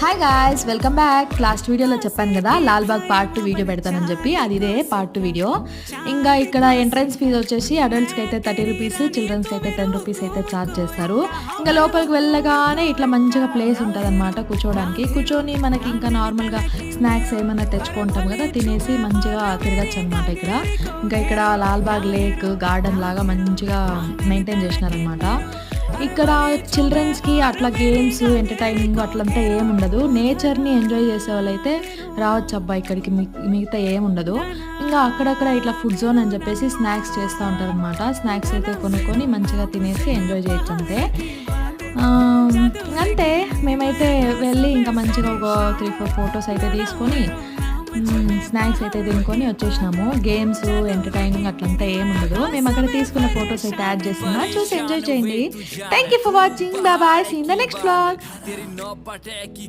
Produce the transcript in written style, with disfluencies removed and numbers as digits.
Hi guys, welcome back. Last వీడియోలో చెప్పాను కదా లాల్బాగ్ పార్ట్ 2 వీడియో పెడతానని చెప్పి, అది ఇదే పార్ట్ 2 వీడియో. ఇంకా ఇక్కడ ఎంట్రన్స్ ఫీజు వచ్చేసి అడల్ట్స్కి అయితే 30 రూపీస్, చిల్డ్రన్స్కి అయితే 10 రూపీస్ అయితే ఛార్జ్ చేస్తారు. ఇంకా లోపలికి వెళ్ళగానే ఇట్లా మంచిగా ప్లేస్ ఉంటుంది అనమాట కూర్చోవడానికి. కూర్చొని మనకి ఇంకా నార్మల్గా స్నాక్స్ ఏమైనా తెచ్చుకుంటాం కదా, తినేసి మంచిగా తిరగచ్చు అనమాట ఇక్కడ. ఇంకా ఇక్కడ లాల్బాగ్ లేక్ గార్డెన్ లాగా మంచిగా మెయింటైన్ చేసినారనమాట. ఇక్కడ చిల్డ్రన్స్కి అట్లా గేమ్స్ ఎంటర్టైనింగ్ అట్లంతా ఏముండదు. నేచర్ని ఎంజాయ్ చేసే వాళ్ళైతే రావచ్చు అబ్బా ఇక్కడికి, మిగతా ఏముండదు. ఇంకా అక్కడక్కడ ఇట్లా ఫుడ్ జోన్ అని చెప్పేసి స్నాక్స్ చేస్తూ ఉంటారనమాట. స్నాక్స్ అయితే కొనుక్కొని మంచిగా తినేసి ఎంజాయ్ చేయొచ్చు అంతే. అంతే, మేమైతే వెళ్ళి ఇంకా మంచిగా ఒక 3-4 ఫొటోస్ అయితే తీసుకొని స్నాక్స్ అయితే తినుకొని వచ్చేసినాము. గేమ్స్ ఎంటర్టైనింగ్ అట్లంతా ఏముండదు. మేము అక్కడ తీసుకున్న ఫొటోస్ అయితే యాడ్ చేస్తున్నా, చూసి ఎంజాయ్ చేయండి. Thank you for watching. Bye bye, see in the next vlog.